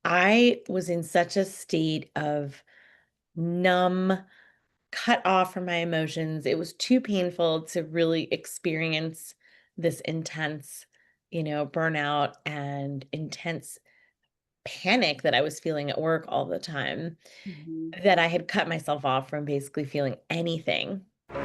I was in such a state of numb, cut off from my emotions. It was too painful to really experience this intense, burnout and intense panic that I was feeling at work all the time, Mhm. that I had cut myself off from basically feeling anything. All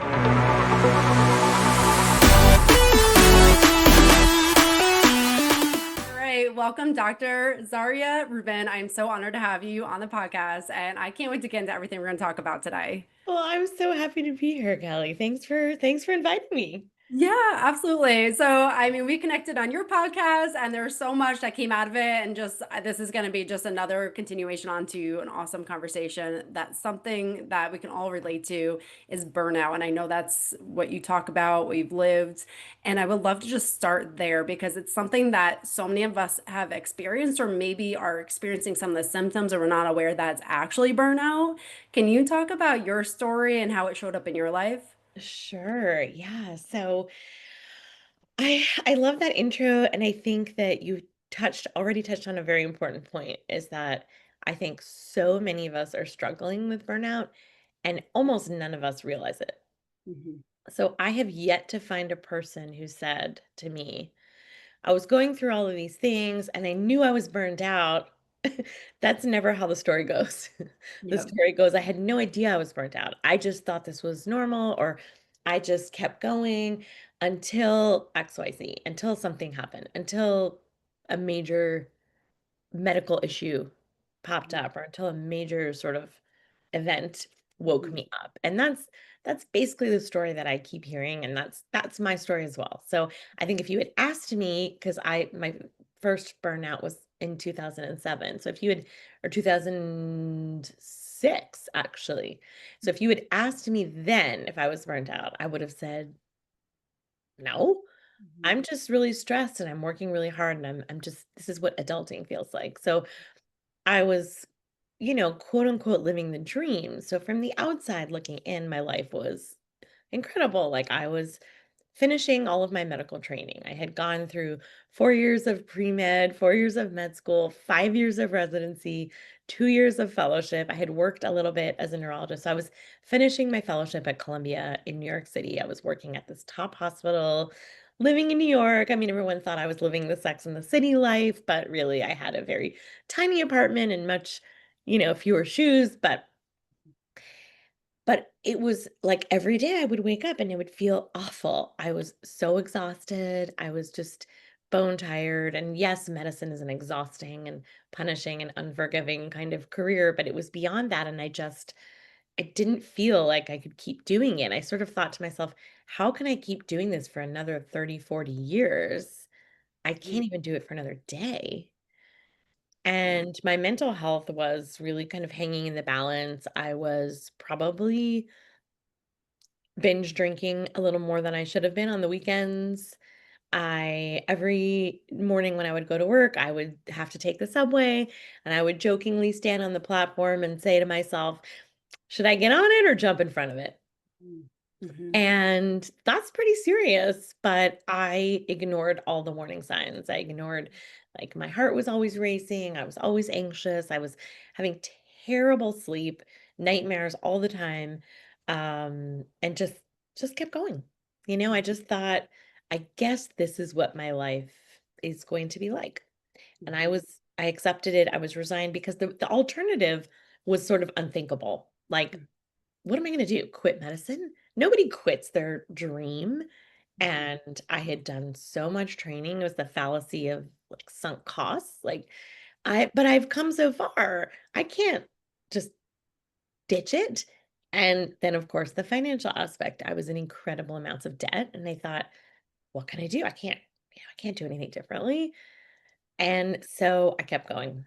right, welcome, Dr. Zarya Rubin. I'm so honored to have you on the podcast, and I can't wait to get into everything we're going to talk about today. Well, I'm so happy to be here, Kelly. Thanks for inviting me. Yeah, absolutely. So, I mean, we connected on your podcast, and there's so much that came out of it. And just this is going to be just another continuation onto an awesome conversation. That's something that we can all relate to is burnout. And I know that's what you talk about, what you've lived. And I would love to just start there because it's something that so many of us have experienced, or maybe are experiencing some of the symptoms, or we're not aware that's actually burnout. Can you talk about your story and how it showed up in your life? Sure. Yeah. So I love that intro, and I think that you already touched on a very important point, is that I think so many of us are struggling with burnout and almost none of us realize it. Mhm. So I have yet to find a person who said to me, I was going through all of these things and I knew I was burned out. That's never how the story goes. The Yep. story goes, I had no idea I was burnt out. I just thought this was normal, or I just kept going until XYZ, until something happened, until a major medical issue popped up, or until a major sort of event woke Mhm. me up. And that's basically the story that I keep hearing, and that's my story as well. So I think if you had asked me, because I my first burnout was in 2007. So if you had, or 2006 actually. So if you had asked me then if I was burnt out, I would have said no. Mhm. I'm just really stressed and I'm working really hard, and I'm just, this is what adulting feels like. So I was, quote unquote, living the dream. So from the outside looking in, my life was incredible. Like, I was finishing all of my medical training. I had gone through 4 years of pre-med, 4 years of med school, 5 years of residency, 2 years of fellowship. I had worked a little bit as a neurologist. So I was finishing my fellowship at Columbia in New York City. I was working at this top hospital, living in New York. I mean, everyone thought I was living the Sex and the City life, but really I had a very tiny apartment and much, fewer shoes. But it was like every day I would wake up and it would feel awful. I was so exhausted. I was just bone tired. And yes, medicine is an exhausting and punishing and unforgiving kind of career, but it was beyond that. And I didn't feel like I could keep doing it. I sort of thought to myself, how can I keep doing this for another 30, 40 years? I Mhm. can't even do it for another day. Yeah. And my mental health was really kind of hanging in the balance. I was probably binge drinking a little more than I should have been on the weekends. Every morning when I would go to work, I would have to take the subway, and I would jokingly stand on the platform and say to myself, should I get on it or jump in front of it? Mhm. And that's pretty serious, but I ignored all the warning signs. I ignored, like, my heart was always racing. I was always anxious. I was having terrible sleep, nightmares all the time. And just kept going. I just thought, I guess this is what my life is going to be like. And Mhm. I accepted it. I was resigned because the alternative was sort of unthinkable. Like, what am I gonna do? Quit medicine? Nobody quits their dream. Mhm. And I had done so much training. It was the fallacy of, like, sunk costs. Like, but I've come so far. I can't just ditch it. And then, of course, the financial aspect. I was in incredible amounts of debt, and I thought, what can I do? I can't do anything differently. And so I kept going.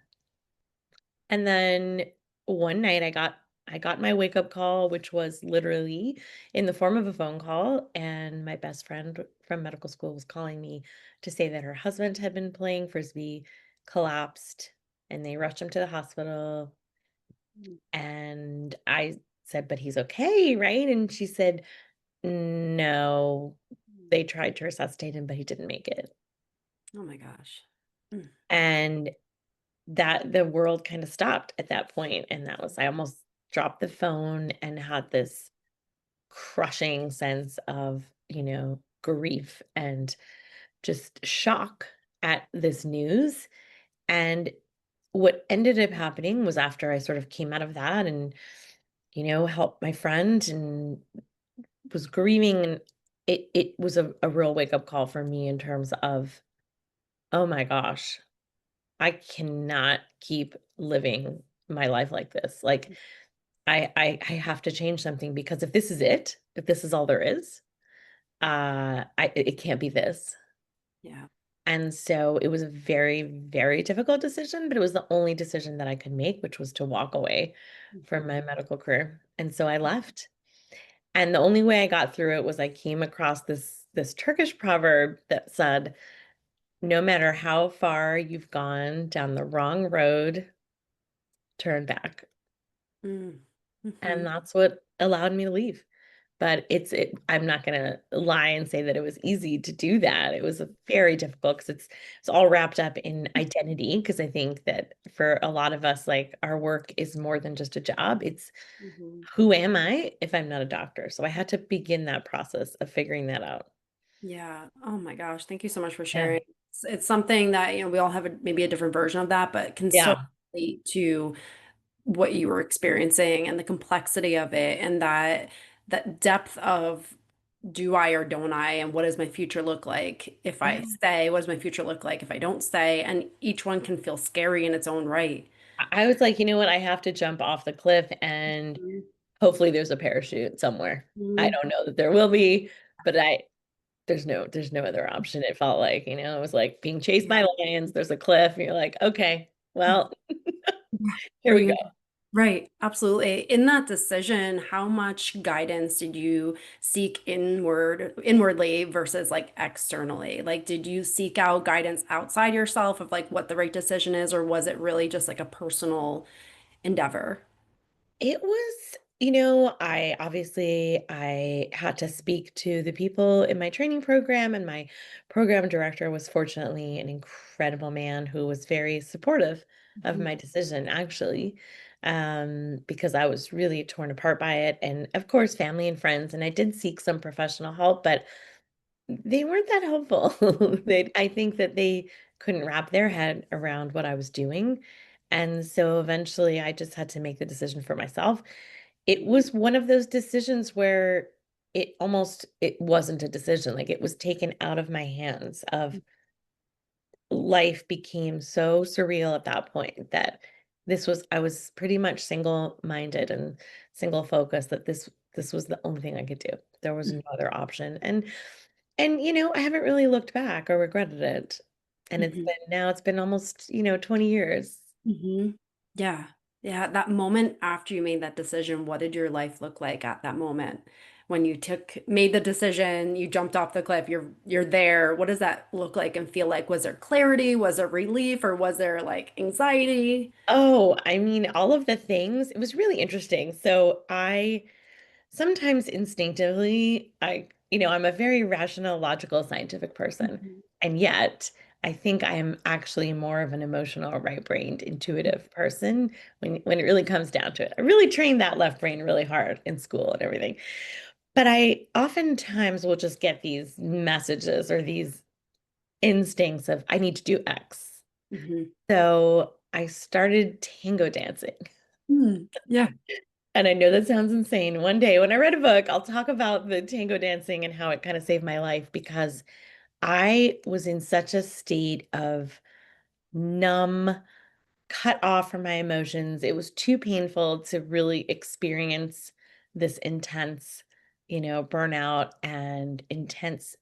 And then one night I got my wake up call, which was literally in the form of a phone call, and my best friend from medical school was calling me to say that her husband had been playing frisbee, collapsed, and they rushed him to the hospital. And I said, "But he's okay, right?" And she said, "No, they tried to resuscitate him, but he didn't make it." Oh my gosh. Mm. And that the world kind of stopped at that point, and that was I almost dropped the phone and had this crushing sense of, grief and just shock at this news. And what ended up happening was after I sort of came out of that and, helped my friend and was grieving, and it was a real wake-up call for me in terms of, oh my gosh, I cannot keep living my life like this. Like I have to change something, because if this is all there is, it can't be this. Yeah. And so it was a very, very difficult decision, but it was the only decision that I could make, which was to walk away from Mhm. my medical career. And so I left. And the only way I got through it was I came across this Turkish proverb that said, no matter how far you've gone down the wrong road, turn back. Mm. And Mhm. that's what allowed me to leave. But I'm not gonna lie and say that it was easy to do that. It was a very difficult, because it's all wrapped up in identity, because I think that for a lot of us, like, our work is more than just a job. It's Mhm. who am I if I'm not a doctor? So I had to begin that process of figuring that out. Yeah. Oh my gosh. Thank you so much for Yeah. sharing. It's something that, we all have maybe a different version of that, but can so Yeah. relate to what you were experiencing and the complexity of it and that depth of do I or don't I, and what does my future look like if I Yeah. stay? What does my future look like if I don't stay? And each one can feel scary in its own right. I was like, you know what? I have to jump off the cliff, and Mhm. hopefully there's a parachute somewhere. I Mhm. don't know that there will be, but there's no other option. It felt like, it was like being chased by Yeah. lions, there's a cliff, and you're like, okay, well, Yeah. here we go. Right, absolutely. In that decision, how much guidance did you seek inwardly versus like externally? Like, did you seek out guidance outside yourself of like what the right decision is, or was it really just like a personal endeavor? It was, I had to speak to the people in my training program, and my program director was fortunately an incredible man who was very supportive of Mhm. my decision, actually, because I was really torn apart by it. And of course, family and friends, and I did seek some professional help, but they weren't that helpful. I think that they couldn't wrap their head around what I was doing. And so eventually I just had to make the decision for myself. It was one of those decisions where it wasn't a decision. Like, it was taken out of my hands. Of Life became so surreal at that point that I was pretty much single-minded and single focused, that this was the only thing I could do. There was no other option. And I haven't really looked back or regretted it. And Mhm. it's been almost, 20 years. Mhm. Yeah. Yeah, that moment after you made that decision, what did your life look like at that moment? When you made the decision, you jumped off the cliff, you're there. What does that look like and feel like? Was there clarity? Was there relief? Or was there like anxiety? Oh, I mean, all of the things. It was really interesting. So I sometimes instinctively, I'm a very rational, logical, scientific person. Mhm. And yet, I think I am actually more of an emotional, right-brained, intuitive person when it really comes down to it. I really trained that left brain really hard in school and everything. But I oftentimes will just get these messages or these instincts of, I need to do X. Mhm. So I started tango dancing. Mm. Yeah. And I know that sounds insane. One day when I read a book, I'll talk about the tango dancing and how it kind of saved my life, because I was in such a state of numb, cut off from my emotions. It was too painful to really experience this intense, burnout and intense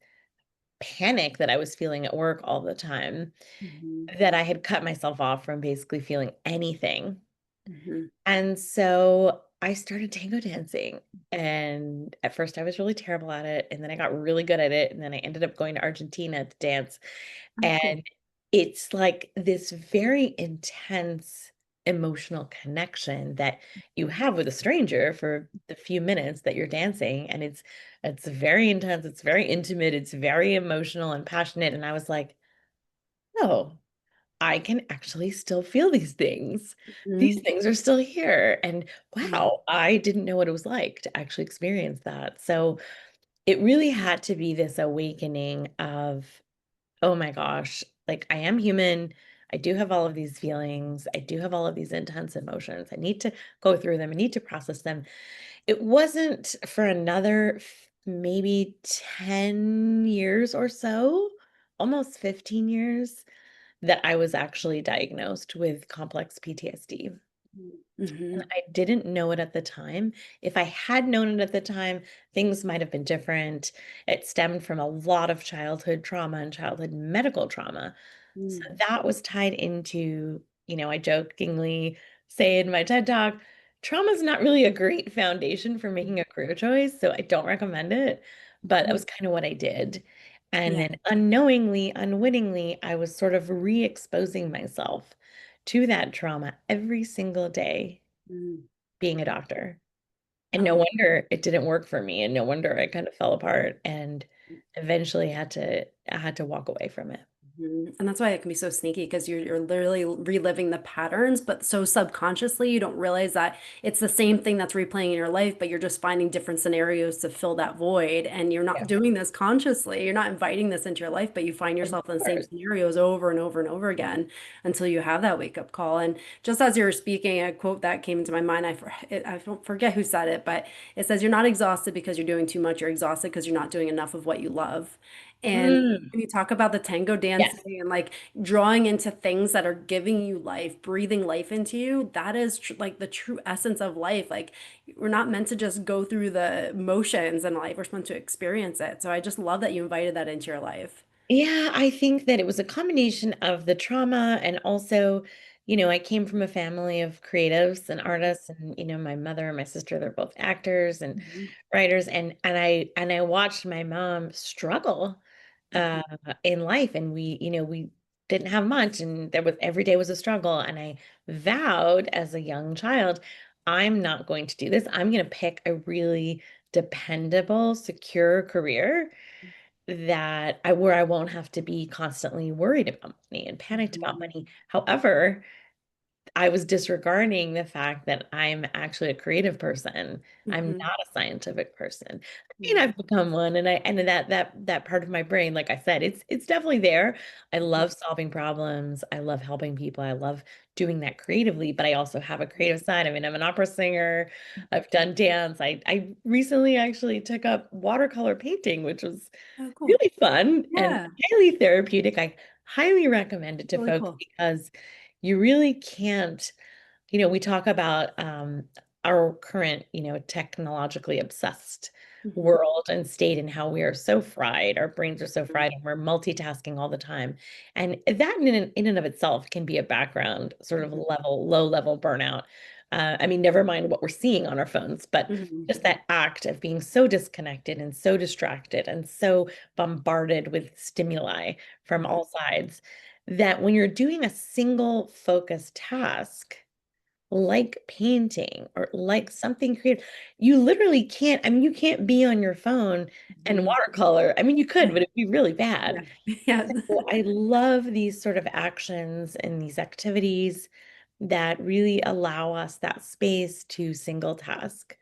panic that I was feeling at work all the time, Mhm. that I had cut myself off from basically feeling anything. Mhm. And so I started tango dancing. And at first I was really terrible at it. And then I got really good at it. And then I ended up going to Argentina to dance. Oh, cool. And it's like this very intense emotional connection that you have with a stranger for the few minutes that you're dancing. And it's very intense, it's very intimate, it's very emotional and passionate. And I was like, oh, I can actually still feel these things. These Mhm. things are still here. And Yeah. wow, I didn't know what it was like to actually experience that. So it really had to be this awakening of, oh my gosh, like I am human. I do have all of these feelings. I do have all of these intense emotions. I need to go through them. I need to process them. It wasn't for another maybe 10 years or so, almost 15 years, that I was actually diagnosed with complex PTSD. And Mhm. I didn't know it at the time. If I had known it at the time, things might have been different. It stemmed from a lot of childhood trauma and childhood medical trauma. So Mhm. that was tied into, I jokingly say in my TED Talk, trauma is not really a great foundation for making a career choice. So I don't recommend it. But that Mhm. was kind of what I did. And Yeah. then unknowingly, unwittingly, I was sort of re-exposing myself to that trauma every single day Mm. being a doctor. And no Oh. wonder it didn't work for me, and no wonder I kind of fell apart and eventually I had to walk away from it. Mhm. And that's why it can be so sneaky because you're literally reliving the patterns, but so subconsciously you don't realize that it's the same thing that's replaying in your life, but you're just finding different scenarios to fill that void. And you're not Yeah, doing this consciously. You're not inviting this into your life, but you find of yourself in the same course. scenarios over and over and over again until you have that wake up call. And just as you were speaking, a quote that came into my mind, I don't forget who said it, but it says, "You're not exhausted because you're doing too much. You're exhausted because you're not doing enough of what you love." And Mm, when you talk about the tango yes. dancing and like drawing into things that are giving you life, breathing life into you, that is like the true essence of life. Like we're not meant to just go through the motions in life, we're supposed to experience it. So I just love that you invited that into your life. Yeah, I think that it was a combination of the trauma and also, I came from a family of creatives and artists and, my mother and my sister, they're both actors and Mhm. writers and I watched my mom struggle uh in life and we didn't have much and there was every day was a struggle and I vowed as a young child, I'm not going to do this. I'm going to pick a really dependable, secure career that where I won't have to be constantly worried about money and panicked about Mhm. money. However, I was disregarding the fact that I'm actually a creative person. I'm Mhm. not a scientific person. I mean, Yeah. I've become one and that part of my brain, like I said, it's definitely there. I love solving problems. I love helping people. I love doing that creatively, but I also have a creative side. I mean, I'm an opera singer. I've done dance. I recently actually took up watercolor painting, which was Oh, cool. really fun and Yeah. highly therapeutic. I highly recommend it It's to really folks cool. because you really can't, we talk about our current, technologically obsessed Mhm. world and state and how we are so fried. Our brains are so fried and we're multitasking all the time. And that in and of itself can be a background sort of Mhm. low level burnout. I mean, never mind what we're seeing on our phones, but Mhm. just that act of being so disconnected and so distracted and so bombarded with stimuli from Mhm. all sides that when you're doing a single focused task, like painting or like something creative, you literally can't, I mean, you can't be on your phone and Mhm. watercolor. I mean, you could, Yeah. but it'd be really bad. Yeah. Yeah. So I love these sort of actions and these activities that really allow us that space to single task.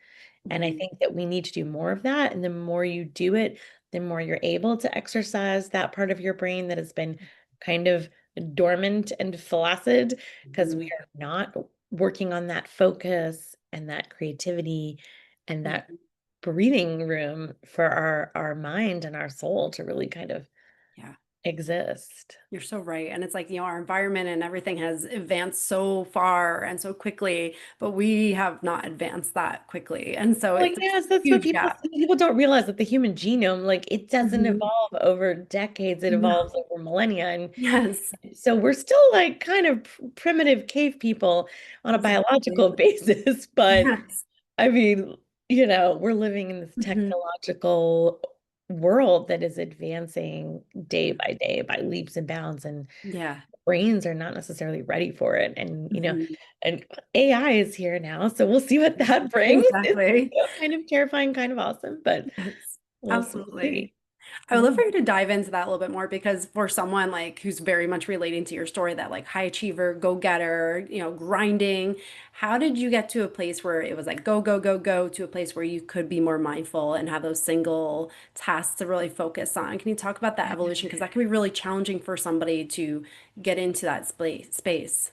And I Mhm. think that we need to do more of that. And the more you do it, the more you're able to exercise that part of your brain that has been kind of dormant and flaccid because we Mhm. are not working on that focus and that creativity and that Mhm. breathing room for our mind and our soul to really kind of Yeah. exist. You're so right. And it's like, our environment and everything has advanced so far and so quickly, but we have not advanced that quickly. And so Well, it's a yes, that's what huge gap. people don't realize that the human genome, like it doesn't Mhm. evolve over decades, it No. evolves over millennia. And Yes. so we're still like kind of primitive cave people on a Exactly. biological basis, but Yes. I mean, we're living in this Mhm. technological world that is advancing day by day by leaps and bounds, and Yeah. brains are not necessarily ready for it. And Mhm. and AI is here now, so we'll see what that brings. It's Exactly. kind of terrifying, kind of awesome, but Yes. we'll Absolutely. see. I would love for you to dive into that a little bit more because for someone like who's very much relating to your story, that like high achiever, go-getter, grinding, how did you get to a place where it was like go, go, go, go to a place where you could be more mindful and have those single tasks to really focus on? Can you talk about that evolution? Because that can be really challenging for somebody to get into that space.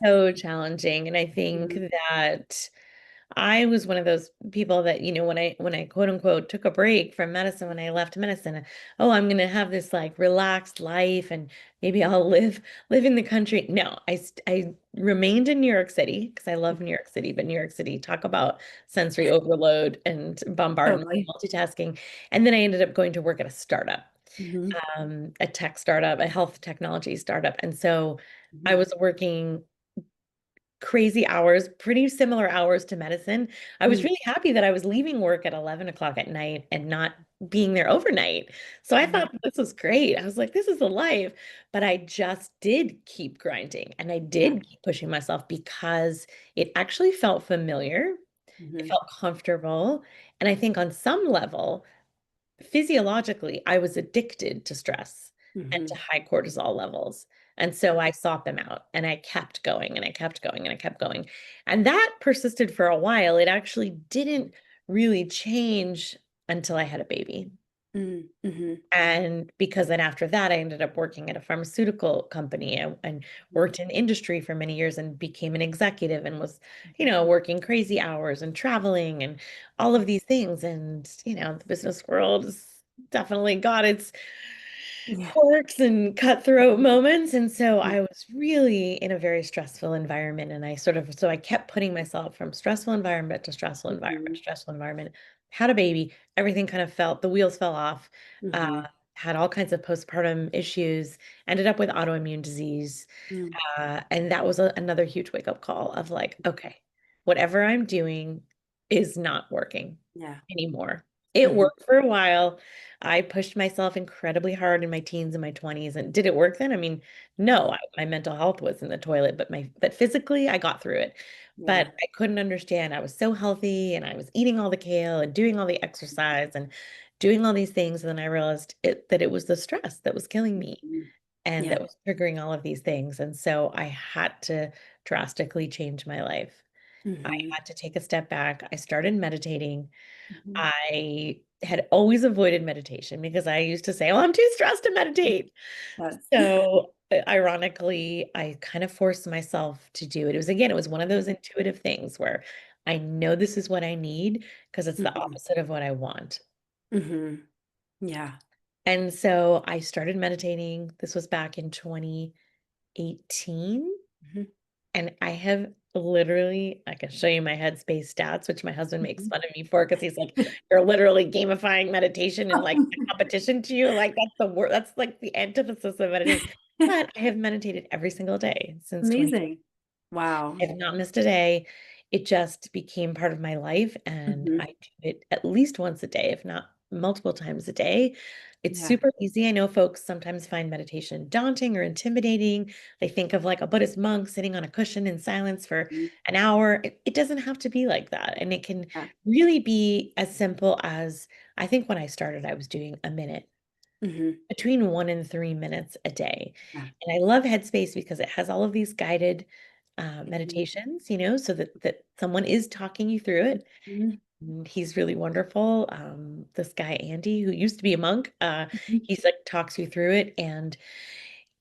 So challenging. And I think Mhm. that I was one of those people that, when I quote unquote took a break from medicine, when I left medicine, oh, I'm going to have this like relaxed life and maybe I'll live in the country. No, I remained in New York City because I love New York City, but New York City, talk about sensory overload and bombardment, Totally. multitasking. And then I ended up going to work at a startup, Hmm. a tech startup, a health technology startup. And so I Hmm. was working crazy hours, pretty similar hours to medicine. I was Hmm. really happy that I was leaving work at 11 o'clock at night and not being there overnight. So I thought this was great. I was like, this is the life. But I just did keep grinding and I Yeah. did keep pushing myself because it actually felt familiar. It Hmm. felt comfortable. And I think on some level, physiologically, I was addicted to stress and to Hmm. high cortisol levels. And so I sought them out and I kept going and I kept going and I kept going. And that persisted for a while. It actually didn't really change until I had a baby. Hmm. Hmm. And because then after that, I ended up working at a pharmaceutical company and worked in industry for many years and became an executive and was, working crazy hours and traveling and all of these things. And, the business world has definitely got its Yeah. quirks and cutthroat moments. And so I was really in a very stressful environment. And so I kept putting myself from stressful environment to stressful environment Hmm. to stressful environment, had a baby, everything kind of the wheels fell off, uh, Hmm. had all kinds of postpartum issues, ended up with autoimmune disease. Hmm. And that was another huge wake up call of like, okay, whatever I'm doing is not working Yeah. anymore. It Hmm. worked for a while. I pushed myself incredibly hard in my teens and my 20s. And did it work then? I mean, no, my mental health was in the toilet, but physically I got through it. But Yeah. I couldn't understand. I was so healthy and I was eating all the kale and doing all the exercise and doing all these things. And then I realized that it was the stress that was killing me Mhm. and Yeah. that was triggering all of these things. And so I had to drastically change my life. I Hmm. had to take a step back. I started meditating. Hmm. I had always avoided meditation because I used to say, "Oh, I'm too stressed to meditate." That's So, ironically, I kind of forced myself to do it. It was one of those intuitive things where I know this is what I need because it's the hmm. opposite of what I want. Hmm. Yeah. And so I started meditating. This was back in 2018. Hmm. And I have literally, I can show you my Headspace stats, which my husband makes Hmm. fun of me for because he's like, you're literally gamifying meditation and like a competition to you. Like that's the word, that's like the antithesis of meditation. But I have meditated every single day since 20. Amazing. Wow. I have not missed a day. It just became part of my life, and I Hmm. do it at least once a day, if not multiple times a day. It's Yeah. super easy. I know folks sometimes find meditation daunting or intimidating. They think of like a Buddhist monk sitting on a cushion in silence for Mhm. an hour. It doesn't have to be like that. And it can Yeah. really be as simple as I think when I started, I was doing a minute, Hmm. between 1 and 3 minutes a day. Yeah. And I love Headspace because it has all of these guided Mhm. meditations, so that someone is talking you through it. Mhm. And he's really wonderful. This guy, Andy, who used to be a monk, Mhm. he's like talks you through it. And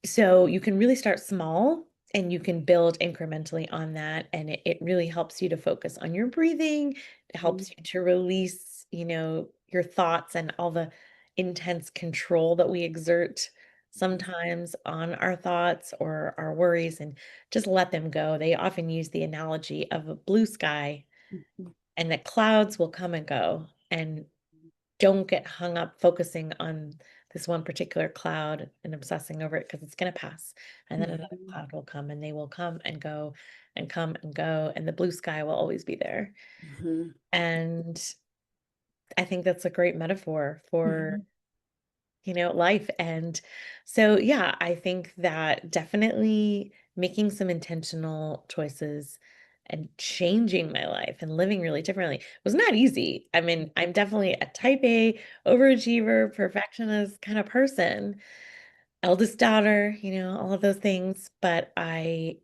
so you can really start small and you can build incrementally on that. And it really helps you to focus on your breathing. It Mhm. helps you to release, your thoughts and all the intense control that we exert sometimes on our thoughts or our worries and just let them go. They often use the analogy of a blue sky Mhm. and that clouds will come and go. And don't get hung up focusing on this one particular cloud and obsessing over it because it's going to pass. And then another Mhm. cloud will come and they will come and go and come and go. And the blue sky will always be there. Mhm. And I think that's a great metaphor for, Mhm. life. And so, yeah, I think that definitely making some intentional choices and changing my life and living really differently. It was not easy. I mean, I'm definitely a type A, overachiever, perfectionist kind of person, eldest daughter, all of those things, but I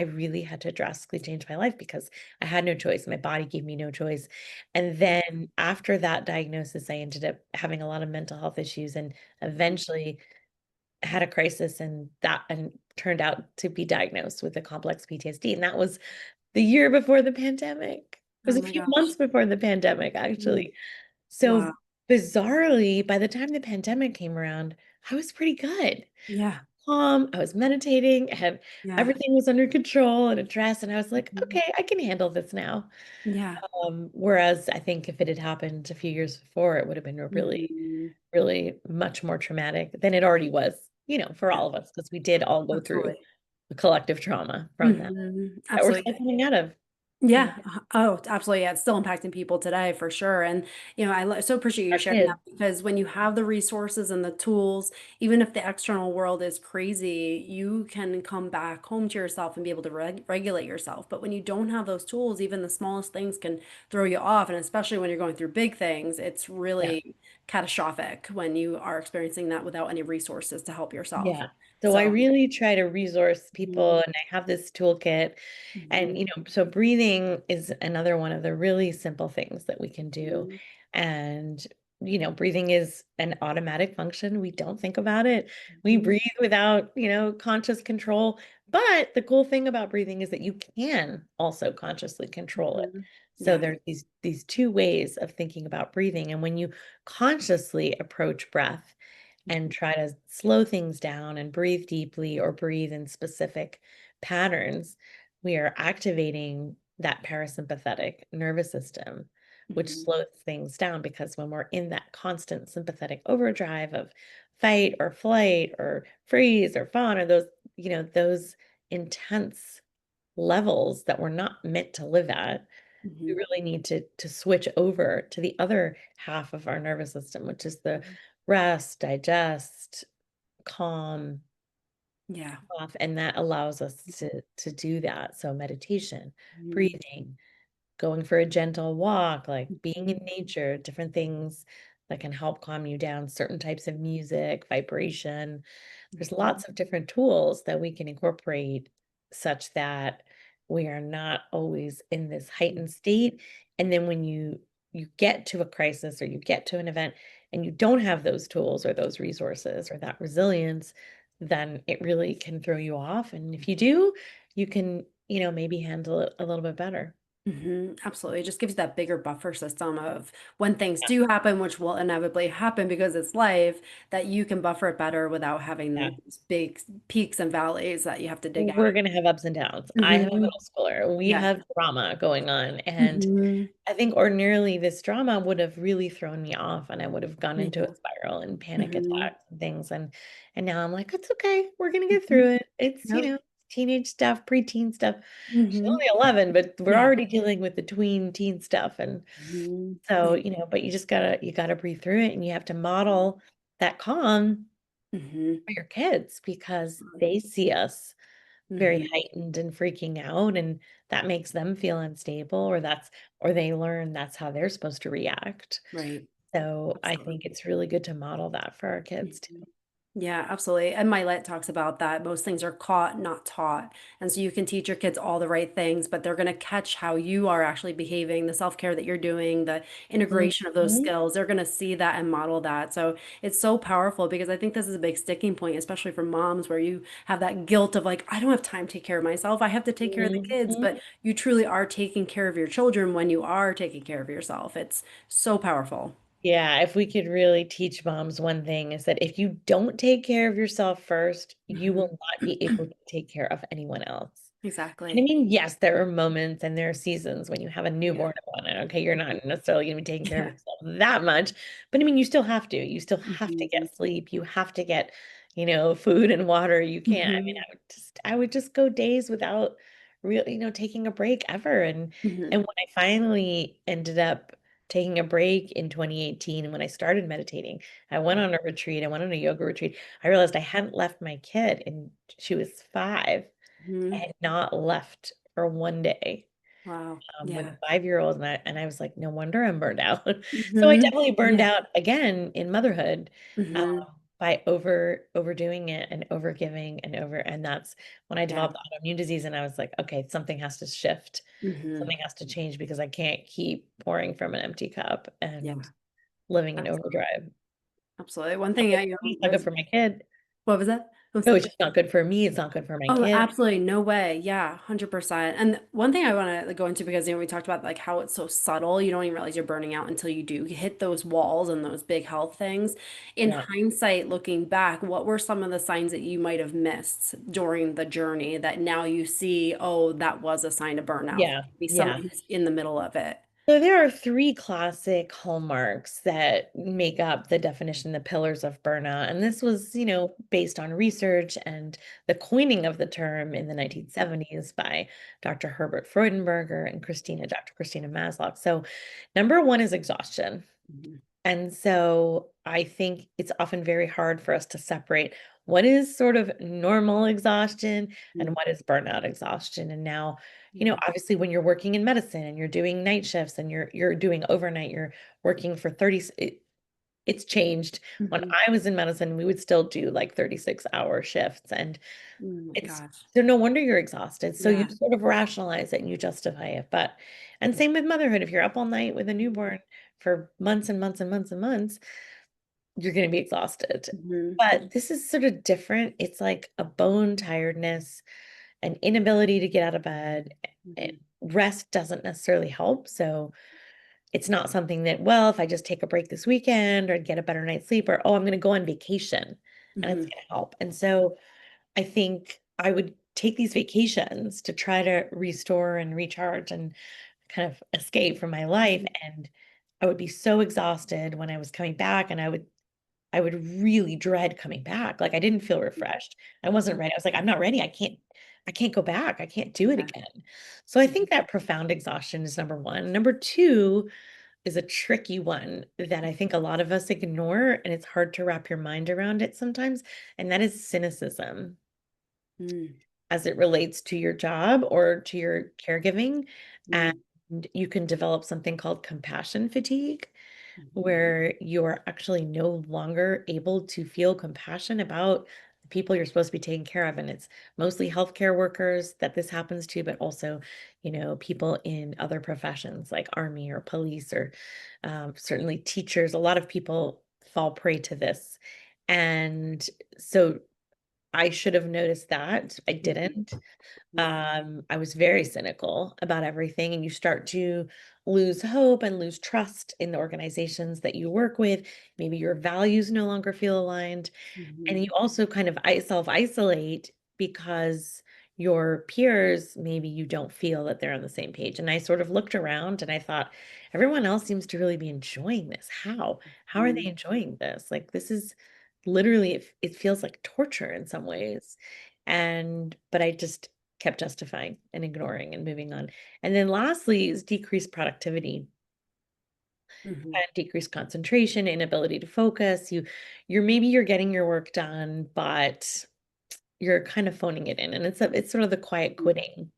really had to drastically change my life because I had no choice. My body gave me no choice. And then after that diagnosis, I ended up having a lot of mental health issues and eventually had a crisis and turned out to be diagnosed with a complex PTSD. And that was the year before the pandemic. It was Oh a my few gosh. months before the pandemic, Mhm. actually. Wow. So bizarrely, by the time the pandemic came around, I was pretty good. Yeah. Calm, I was meditating, and Yeah. everything was under control and addressed. And I was like, Mhm. okay, I can handle this now. Yeah. Whereas I think if it had happened a few years before, it would have been a really, Mhm. really much more traumatic than it already was, for Yeah. all of us, because we did all go through Absolutely. the collective trauma from that we're still Absolutely. coming out of, you Yeah. know, Oh, absolutely. Yeah, it's still impacting people today for sure. And, so appreciate you our sharing that kids. because when you have the resources and the tools, even if the external world is crazy, you can come back home to yourself and be able to regulate yourself. But when you don't have those tools, even the smallest things can throw you off. And especially when you're going through big things, it's Yeah. really catastrophic when you are experiencing that without any resources to help yourself. Yeah. So I So, really try to resource mhm, people and I have this toolkit. And, mhm, so breathing is another one of the really simple things that we can do. mhm, And, breathing is an automatic function. We don't think about it. We mhm, breathe without, conscious control. But the cool thing about breathing is that you can also consciously control it. mhm. So Yeah. there's these two ways of thinking about breathing. And when you consciously approach breath, and try to slow things down and breathe deeply or breathe in specific patterns, we are activating that parasympathetic nervous system, which Mhm, slows things down because when we're in that constant sympathetic overdrive of fight or flight or freeze or fawn or those intense levels that we're not meant to live at, we mhm, really need to switch over to the other half of our nervous system, which is the mhm. rest, digest, calm Yeah. off, and that allows us to do that. So meditation, Mhm, breathing, going for a gentle walk, like being in mhm, nature, different things that can help calm you down, certain types of music, vibration. There's mhm, lots of different tools that we can incorporate such that we are not always in this heightened state. And then when you get to a crisis or you get to an event and you don't have those tools or those resources or that resilience, then it really can throw you off. And if you do, you can, maybe handle it a little bit better. Absolutely. It just gives that bigger buffer system of when things do happen, which will inevitably happen because it's life, that you can buffer it better without Yeah. having these big peaks and valleys that you have to dig We're out. gonna have ups and downs. I have a Mhm. middle schooler. We Yeah. have drama going on, and Mhm. I think ordinarily this drama would have really thrown me off, and I would have gone into a Yeah. spiral and panic Mhm. attacks and things. And now I'm like, it's okay. We're gonna get Mhm. through it. It's, Yep. teenage stuff, preteen stuff. She's Mhm. only 11, but we're Yeah. already dealing with the tween teen stuff. And Mhm. so, Yeah. but you gotta breathe through it and you have to model that calm Mhm. for your kids because they see us very Mhm. heightened and freaking out, and that makes them feel unstable, or they learn that's how they're supposed to react. Right. So I Absolutely. think it's really good to model that for our kids too. Mhm. Yeah, absolutely. And Milet talks about that. Most things are caught, not taught. And so you can teach your kids all the right things, but they're going to catch how you are actually behaving, the self-care that you're doing, the integration of those Mhm. skills. They're going to see that and model that. So it's so powerful because I think this is a big sticking point, especially for moms, where you have that guilt of like, I don't have time to take care of myself. I have to take care of the kids. Mhm. But you truly are taking care of your children when you are taking care of yourself. It's so powerful. Yeah, if we could really teach moms one thing is that if you don't take care of yourself first, you will Mhm. not be able to take care of anyone else. And I Exactly. mean, yes, there are moments and there are seasons when you have a Yeah. newborn at one, and okay, you're not necessarily going to be taking care of Yeah. yourself that much, but I mean, you still have to. You still have to Mhm. get sleep. You have to get, food and water. You can't. I mean, Mhm. I would just go days without really, taking a break ever. And Mhm. when I finally ended up taking a break in 2018, when I started meditating, I went on a retreat. I went on a yoga retreat. I realized I hadn't left my kid, and she was 5. I Mhm. had not left for one day. Wow. with Yeah. a 5-year-old, and I was like, no wonder I'm burned out. So I Hmm. definitely burned Yeah. out again in motherhood, um, Hmm. by overdoing it and overgiving and that's when I Yeah. developed autoimmune disease, and I was like, okay, something has to shift. Hmm. Something has to change because I can't keep pouring from an empty cup and Yeah. living in Absolutely. overdrive. Absolutely. One thing, It's not good for my kid. what was that? No, it's just not good for me. It's not good for my Oh, kid. absolutely. No way. Yeah, 100%. And one thing I want to go into, because we talked about like how it's so subtle, you don't even realize you're burning out until you do hit those walls and those big health things. In Yeah. hindsight, looking back, what were some of the signs that you might have missed during the journey that now you see, oh, that was a sign of burnout? Yeah. Be Yeah. someone who's in the middle of it. So there are three classic hallmarks that make up the definition, the pillars of burnout. And this was, based on research and the coining of the term in the 1970s by Dr. Herbert Freudenberger and Dr. Christina Maslow. So number one is exhaustion. Mhm. And so I think it's often very hard for us to separate what is sort of normal exhaustion and Mhm. what is burnout exhaustion. And now, Yeah. obviously when you're working in medicine and you're doing night shifts and you're doing overnight, you're working for 30, it's changed. When Hmm. I was in medicine, we would still do like 36-hour shifts, and Oh my it's gosh. so no wonder you're exhausted. So you Yeah. sort of rationalize it and you justify it. And same with motherhood. If you're up all night with a newborn for months and months and months and months, you're going to be exhausted. Hmm. But this is sort of different. It's like a bone tiredness, an inability to get out of bed. Hmm. Rest doesn't necessarily help. So it's not something that, well, if I just take a break this weekend or get a better night's sleep, or, oh, I'm going to go on vacation and it's Hmm. going to help. And so I think I would take these vacations to try to restore and recharge and kind of escape from my life. And I would be so exhausted when I was coming back, and I would really dread coming back. Like I didn't feel refreshed. I wasn't ready. I was like, I'm not ready. I can't go back. I can't do it Yeah. again. So I think that profound exhaustion is number one. Number two is a tricky one that I think a lot of us ignore, and it's hard to wrap your mind around it sometimes. And that is cynicism Mm. as it relates to your job or to your caregiving. And Mm. you can develop something called compassion fatigue, Mhm. where you're actually no longer able to feel compassion about the people you're supposed to be taking care of. And it's mostly healthcare workers that this happens to, but also, people in other professions like army or police or certainly teachers. A lot of people fall prey to this. And so I should have noticed that. I Mhm. didn't. Mhm. I was very cynical about everything, and you start to lose hope and lose trust in the organizations that you work with. Maybe your values no longer feel aligned. And Mhm. you also kind of self-isolate because your peers, maybe you don't feel that they're on the same page. And I sort of looked around and I thought, everyone else seems to really be enjoying this. How? How are they Mhm. enjoying this? Like this is literally, it feels like torture in some ways. But I just kept justifying and ignoring and moving on. And then lastly is decreased productivity Mhm. and decreased concentration, inability to focus. You're getting your work done, but you're kind of phoning it in. And it's sort of the quiet Mhm. quitting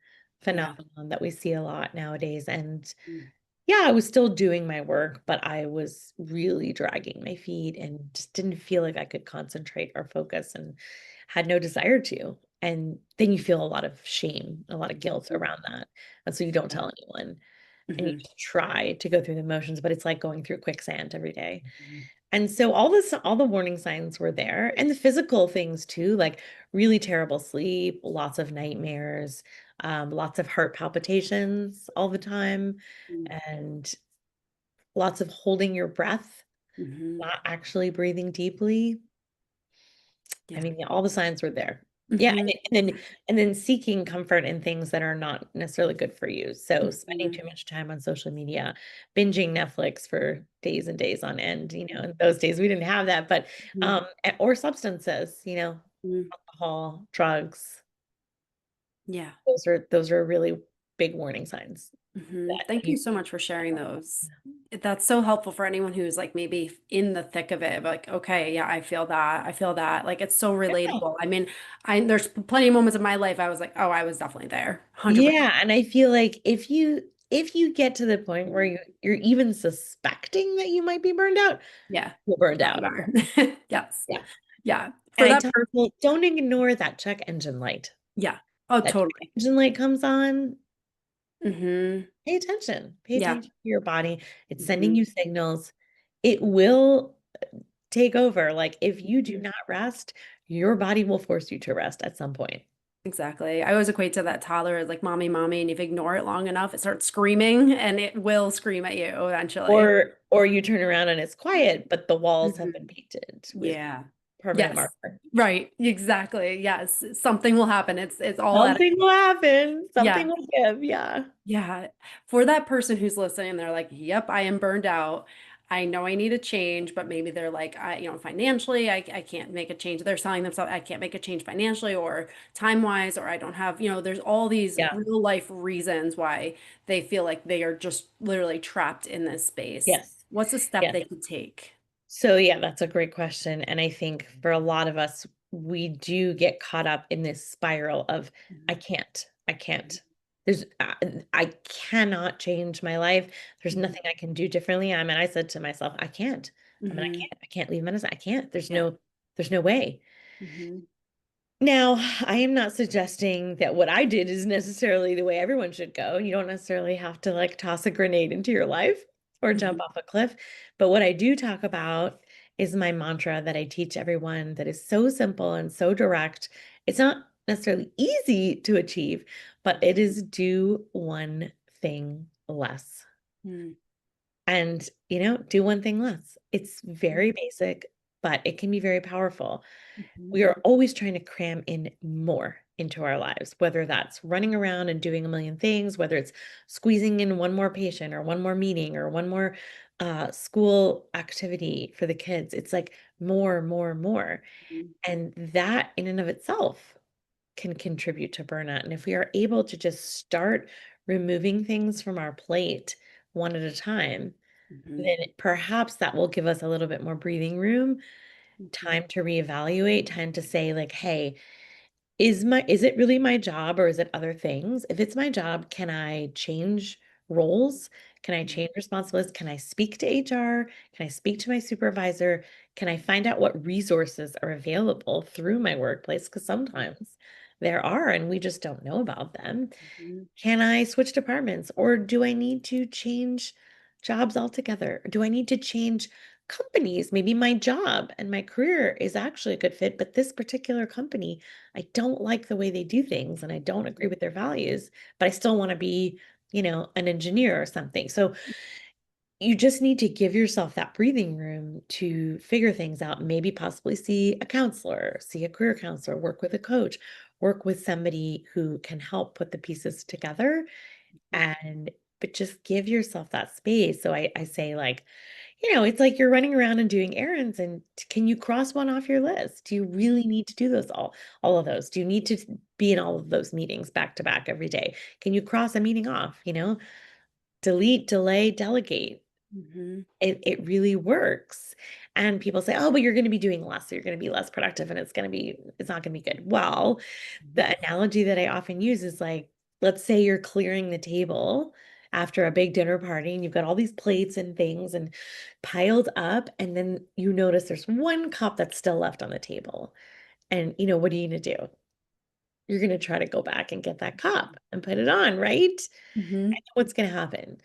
Yeah. phenomenon that we see a lot nowadays. And Mm. yeah, I was still doing my work, but I was really dragging my feet and just didn't feel like I could concentrate or focus and had no desire to. And then you feel a lot of shame, a lot of guilt Mhm. around that. And so you don't Yeah. tell anyone and you Mhm. just try to go through the motions, but it's like going through quicksand every day. Mhm. And so all the warning signs were there, and the physical things too, like really terrible sleep, lots of nightmares, lots of heart palpitations all the time, Mhm. and lots of holding your breath, Mhm. not actually breathing deeply. I Yeah. mean, yeah, all the signs were there. Yeah, Mhm. and then seeking comfort in things that are not necessarily good for you. So spending Mhm. too much time on social media, binging Netflix for days and days on end, in those days we didn't have that, but Mhm. or substances, Mhm. alcohol, drugs. Yeah. Those are really big warning signs. that Thank you you so much for sharing those. That's so helpful for anyone who's like maybe in the thick of it, like, okay, yeah, I feel that. I feel that. Like it's so yeah. relatable. I mean, there's plenty of moments in my life I was like, oh, I was definitely there. 100%. Yeah, and I feel like if you get to the point where you're even suspecting that you might be burned out, Yeah. you're burned Definitely out. better. Yes. Yeah. Yeah. And For I that tell person. people, don't ignore that check engine light. Yeah. Oh, That check totally. engine light comes on, Hmm. pay attention. Pay Yeah. attention to your body. It's sending Hmm. you signals. It will take over. Like if you do Hmm. not rest, your body will force you to rest at some point. Exactly. I always equate to that toddler as like mommy, mommy, and if you ignore it long enough, it starts screaming and it will scream at you eventually. Or you turn around and it's quiet, but the walls have been Mhm. painted with Yeah. permanent Yes. marker. Right. Exactly. Yes. Something will happen. It's all at Something will happen. Something yeah. will give. Yeah. Yeah. For that person who's listening, they're like, yep, I am burned out. I know I need a change, but maybe they're like, financially, I can't make a change. They're telling themselves, I can't make a change financially or time wise, or I don't have, there's all these Yeah. real life reasons why they feel like they are just literally trapped in this space. Yes. What's a step Yes. they could take? So yeah, that's a great question. And I think for a lot of us, we do get caught up in this spiral of I Mhm. can't, I can't. There's I cannot change my life. There's Mhm. nothing I can do differently. I said to myself, I can't. Mhm. I can't leave medicine. I can't. Yeah. There's no way. Mhm. Now, I am not suggesting that what I did is necessarily the way everyone should go. You don't necessarily have to like toss a grenade into your life or jump Mhm. off a cliff. But what I do talk about is my mantra that I teach everyone that is so simple and so direct. It's not necessarily easy to achieve, but it is do one thing less. Mhm. And, do one thing less. It's very basic, but it can be very powerful. Mhm. We are always trying to cram in more into our lives, whether that's running around and doing a million things, whether it's squeezing in one more patient or one more meeting or one more school activity for the kids. It's like more, more, more. Mhm. And that in and of itself can contribute to burnout. And if we are able to just start removing things from our plate one at a time, Mhm. then perhaps that will give us a little bit more breathing room, Mhm. time to reevaluate, time to say like, hey, is it really my job or is it other things? If it's my job, can I change roles? Can I Mhm. change responsibilities? Can I speak to HR? Can I speak to my supervisor? Can I find out what resources are available through my workplace? Because sometimes there are, and we just don't know about them. Mhm. Can I switch departments or do I need to change jobs altogether? Do I need to change companies? Maybe my job and my career is actually a good fit, but this particular company, I don't like the way they do things and I don't agree with their values, but I still want to be, an engineer or something. So you just need to give yourself that breathing room to figure things out, maybe possibly see a counselor, see a career counselor, work with a coach, work with somebody who can help put the pieces together and but just give yourself that space. So I say like, it's like you're running around and doing errands and can you cross one off your list? Do you really need to do those all of those? Do you need to be in all of those meetings back to back every day? Can you cross a meeting off, delete, delay, delegate? Mhm. It really works. And people say, "Oh, but you're gonna be doing less, so you're gonna be less productive and it's not gonna be good." Well, Mhm. the analogy that I often use is like, let's say you're clearing the table after a big dinner party and you've got all these plates and things and piled up, and then you notice there's one cup that's still left on the table. And what are you gonna do? You're gonna try to go back and get that cup and put it on, right? Mhm. And what's gonna happen?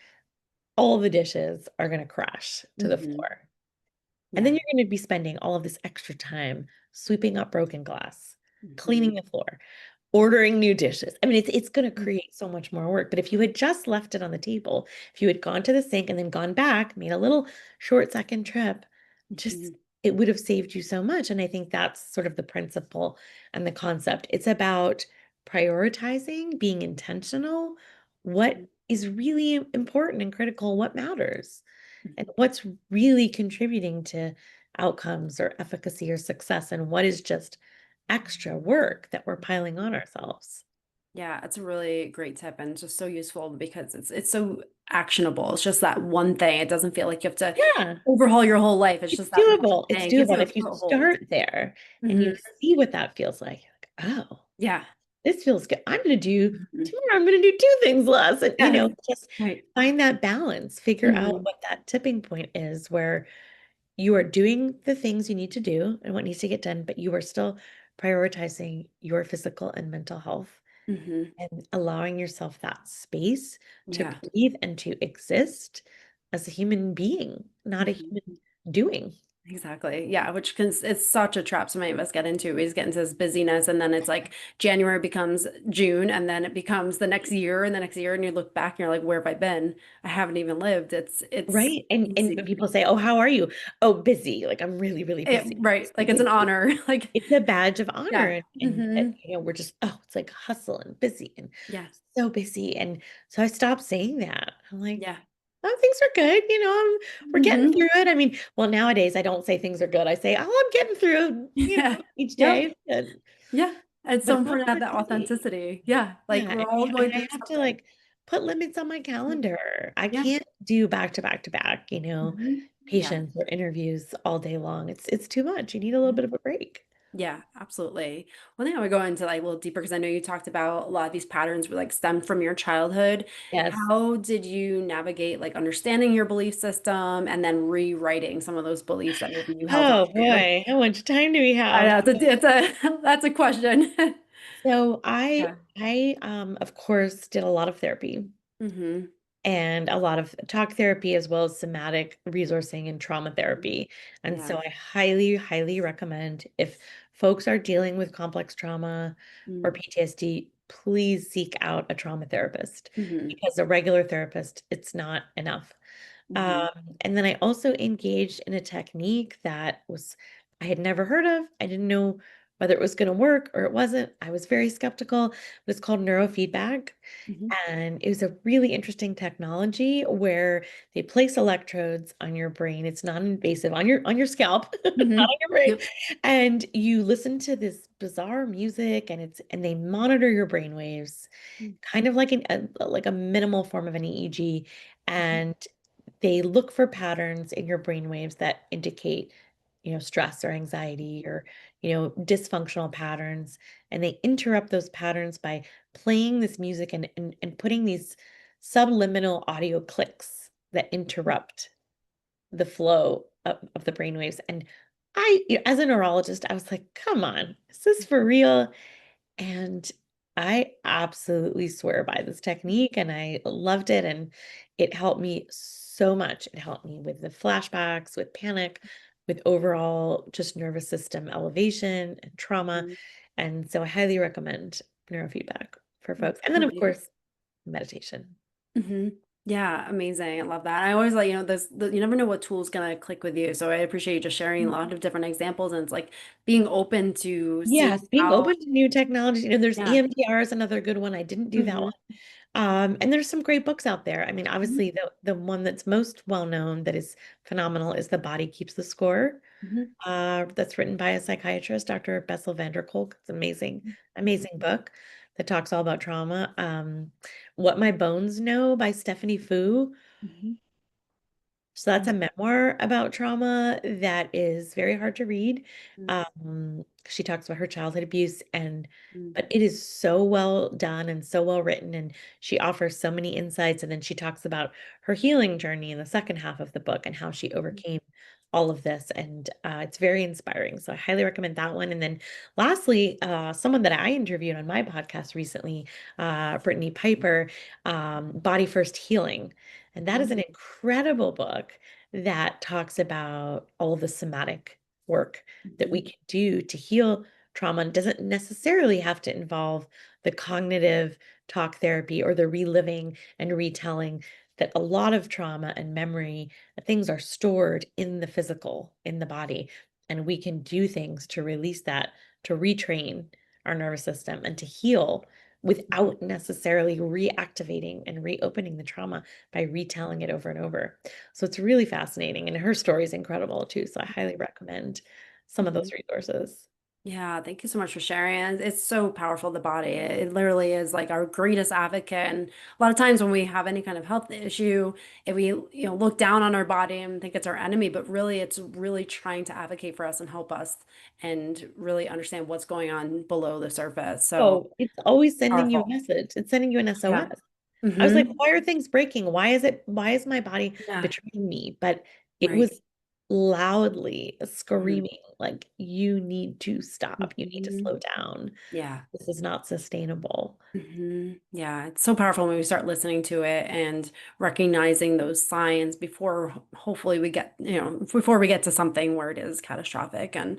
All the dishes are gonna crash to the Mhm. floor. And then Yeah. you're gonna be spending all of this extra time sweeping up broken glass, cleaning Mhm. the floor, ordering new dishes. I mean, it's gonna Mhm. create so much more work, but if you had just left it on the table, if you had gone to the sink and then gone back, made a little short second trip, just Mhm. it would have saved you so much, and I think that's sort of the principle and the concept. It's about prioritizing, being intentional, what Mhm. is really important and critical, what matters and Mhm. what's really contributing to outcomes or efficacy or success, and what is just extra work that we're piling on ourselves. Yeah, it's a really great tip and just so useful because it's so actionable. It's just that one thing. It doesn't feel like you have to Yeah, overhaul your whole life. It's it's just that one doable. thing. It's It gives doable. you And a if you foothold. start there and you Hmm. see what that feels like, oh, Yeah. this feels good. I'm going to do Mhm. tomorrow, I'm going to do two things less. And, Yes. just Right. find that balance, figure out Hmm. what that tipping point is where you are doing the things you need to do and what needs to get done, but you are still prioritizing your physical and mental health Hmm. and allowing yourself that space to Yeah. breathe and to exist as a human being, not a human Hmm. doing. Exactly. Yeah, which can it's such a trap so many of us get into. We just get into this busyness and then it's like January becomes June and then it becomes the next year and the next year and you look back and you're like, where have I been? I haven't even lived. It's Right. And when easy. people say, "Oh, how are you?" "Oh, busy." Like I'm really, really busy. Right. Like it's an honor. Like, It's a badge of honor yeah. and that, Hmm. we're just, oh, it's like hustle and busy and Yeah. so busy. And so I stopped saying that. I'm like, Yeah. oh, things are good. We're getting Hmm. through it. I mean, well, nowadays I don't say things are good. I say, oh, I'm getting through, Yeah. each Yep. day. And, Yeah. It's but so it's not important to have always that easy. authenticity. Yeah. Like Yeah. we're all And going I through have to something. like put limits on my calendar. I Yeah. can't do back to back to back, Hmm. Yeah. patients or interviews all day long. It's too much. You need a little bit of a break. Yeah, absolutely. One thing I would go into like a little deeper because I know you talked about a lot of these patterns were like stemmed from your childhood. Yes. How did you navigate like understanding your belief system and then rewriting some of those beliefs that maybe you held on Oh to? boy, how much time do we I have? know it's a that's a question. So I Yeah. I of course did a lot of therapy Mm-hmm. and a lot of talk therapy as well as somatic resourcing and trauma therapy. And Yeah. so I highly, highly recommend if folks are dealing with complex trauma or PTSD, please seek out a trauma therapist Mm-hmm. because a regular therapist, it's not enough. Mm-hmm. And then I also engaged in a technique that was I had never heard of. I didn't know whether it was going to work or it wasn't. I was very skeptical. But it's called neurofeedback. Mm-hmm. And it was a really interesting technology where they place electrodes on your brain. It's non-invasive on your scalp, not Mm-hmm. on your brain. Yep. And you listen to this bizarre music and they monitor your brain waves, kind of like like a minimal form of an EEG. Mm-hmm. And they look for patterns in your brain waves that indicate, stress or anxiety or, dysfunctional patterns. And they interrupt those patterns by playing this music and putting these subliminal audio clicks that interrupt the flow of the brain waves. And as a neurologist, I was like, come on, is this for real? And I absolutely swear by this technique and I loved it and it helped me so much. It helped me with the flashbacks, with panic, with overall just nervous system elevation and trauma. And so I highly recommend neurofeedback for folks. And then of Amazing. course, meditation. Hmm. Yeah, amazing. I love that. I always like, you never know what tool's gonna click with you. So I appreciate you just sharing a lot of different examples and it's like being open to seeing Yes, being how, open to new technology. There's yeah. EMDR is another good one. I didn't do that Hmm. one. And there's some great books out there. I mean, Hmm. obviously the one that's most well known that is phenomenal is The Body Keeps the Score. Hmm. That's written by a psychiatrist, Dr. Bessel van der Kolk. It's amazing, amazing book that talks all about trauma. What My Bones Know by Stephanie Fu. Hmm. So that's a memoir about trauma that is very hard to read. She talks about her childhood abuse and but it is so well done and so well written and she offers so many insights and then she talks about her healing journey in the second half of the book and how she overcame all of this and it's very inspiring. So I highly recommend that one. And then lastly, someone that I interviewed on my podcast recently, Brittany Piper, Body First Healing. And that is an incredible book that talks about all the somatic work that we can do to heal trauma. And doesn't necessarily have to involve the cognitive talk therapy or the reliving and retelling that a lot of trauma and memory things are stored in the physical, in the body. And we can do things to release that, to retrain our nervous system and to heal without necessarily reactivating and reopening the trauma by retelling it over and over. So it's really fascinating. And her story is incredible too. So I highly recommend some of those resources. Yeah, thank you so much for sharing. And it's so powerful, the body. It literally is like our greatest advocate. And a lot of times when we have any kind of health issue, if we, look down on our body and think it's our enemy, but really it's really trying to advocate for us and help us and really understand what's going on below the surface. So Oh, it's always sending you a powerful. message. It's sending you an Yeah. SOS. I was like, Hmm. why are things breaking? Why is my body Yeah. betraying me? But it Right. was loudly Hmm. screaming, like, you need to stop. You need to Hmm. slow down. Yeah. This is not sustainable. Yeah, it's so powerful when we start listening to it and recognizing those signs before hopefully we get, before we get to something where it is catastrophic and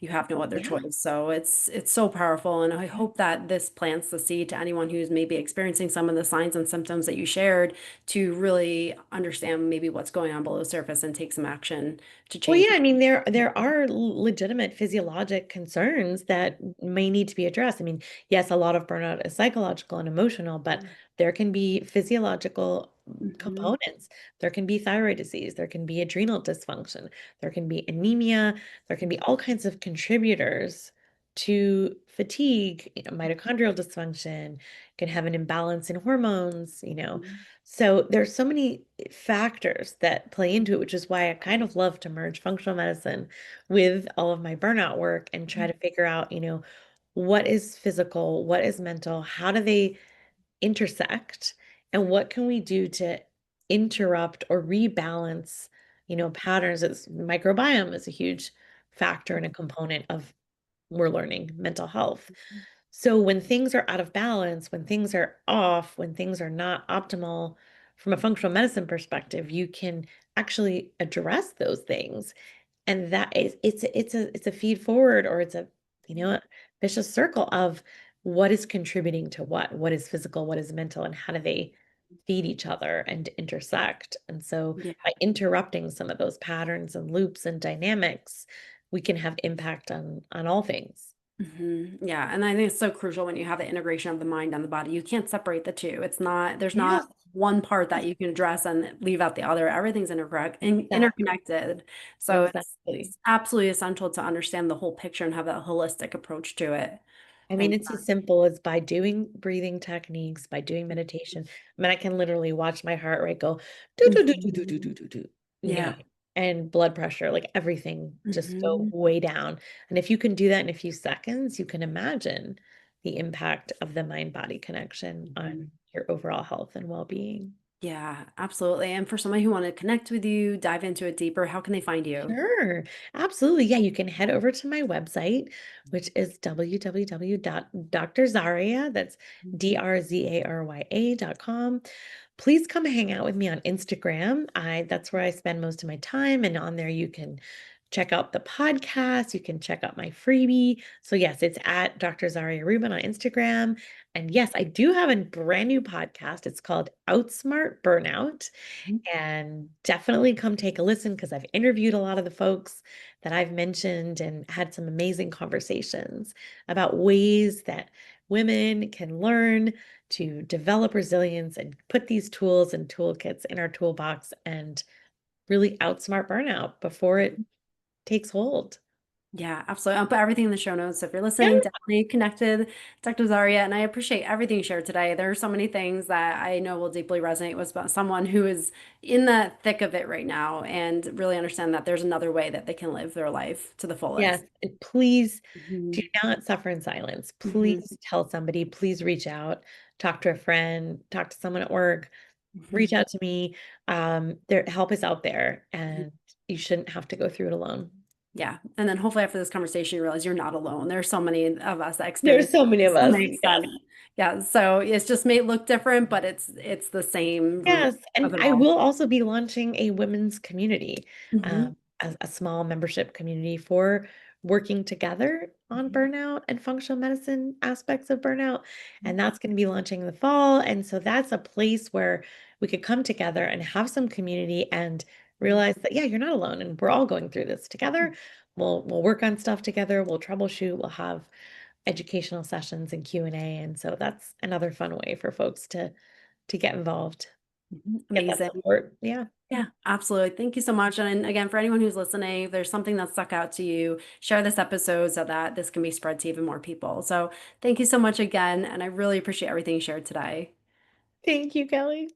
you have no other Yeah. choice. So it's so powerful. And I hope that this plants the seed to anyone who's maybe experiencing some of the signs and symptoms that you shared to really understand maybe what's going on below the surface and take some action to Well, change. yeah, I mean, there are legitimate physiologic concerns that may need to be addressed. I mean, yes, a lot of burnout is psychological and emotional, but there can be physiological Hmm. components. There can be thyroid disease, there can be adrenal dysfunction, there can be anemia, there can be all kinds of contributors to fatigue, mitochondrial dysfunction, can have an imbalance in hormones. So there's so many factors that play into it, which is why I kind of love to merge functional medicine with all of my burnout work and try to figure out, what is physical, what is mental, how do they intersect, and what can we do to interrupt or rebalance, patterns. It's microbiome is a huge factor and a component of we're learning mental health. So when things are out of balance, when things are off, when things are not optimal from a functional medicine perspective, you can actually address those things. And that is it's a feed forward, or it's a, a vicious circle of what is contributing to what is physical, what is mental, and how do they feed each other and intersect. And so Yeah. by interrupting some of those patterns and loops and dynamics, we can have impact on all things. Yeah, and I think it's so crucial when you have the integration of the mind and the body. You can't separate the two. There's not Yes, one part that you can address and leave out the other. Everything's exactly. interconnected. So Exactly. it's absolutely essential to understand the whole picture and have that holistic approach to it. I mean, And it's as simple as by doing breathing techniques, by doing meditation. I mean, I can literally watch my heart rate go do do do do do do Mhm. do do do, Yeah. and blood pressure, like everything just go Hmm. way down. And if you can do that in a few seconds, you can imagine the impact of the mind-body connection on your overall health and well-being. Yeah, absolutely. And for somebody who want to connect with you, dive into it deeper, how can they find you? Sure, absolutely. Yeah, you can head over to my website, which is www.drzaria, that's DRZARYA.com. Please come hang out with me on Instagram. That's where I spend most of my time, and on there you can check out the podcast, you can check out my freebie. So yes, it's at Dr. Zarya Rubin on Instagram. And yes, I do have a brand new podcast. It's called Outsmart Burnout. And definitely come take a listen because I've interviewed a lot of the folks that I've mentioned and had some amazing conversations about ways that women can learn to develop resilience and put these tools and toolkits in our toolbox and really outsmart burnout before it takes hold. Yeah, absolutely. I'll put everything in the show notes. So if you're Yeah. listening, definitely connected, Dr. Zaria. And I appreciate everything you shared today. There are so many things that I know will deeply resonate with someone who is in the thick of it right now and really understand that there's another way that they can live their life to the Yes. fullest. And please do Hmm. not suffer in silence. Hmm. Please tell somebody, please reach out, talk to a friend, talk to someone at work, reach Hmm. out to me. Help is out there, and you shouldn't have to go through it alone. Yeah. And then hopefully after this conversation, you realize you're not alone. There's so many of us that There's experience so many of this to us. an Yes. extent. Yeah. So it's just may look different, but it's the same root Yes, of and it I all. will also be launching a women's community, Hmm. a small membership community for working together on burnout and functional medicine aspects of burnout. And that's going to be launching in the fall. And so that's a place where we could come together and have some community and realize that, yeah, you're not alone and we're all going through this together. We'll work on stuff together, we'll troubleshoot, we'll have educational sessions and Q&A. And so that's another fun way for folks to get involved. Get that Amazing. support. Yeah. Yeah, absolutely. Thank you so much. And again, for anyone who's listening, if there's something that stuck out to you, share this episode so that this can be spread to even more people. So thank you so much again. And I really appreciate everything you shared today. Thank you, Kelly.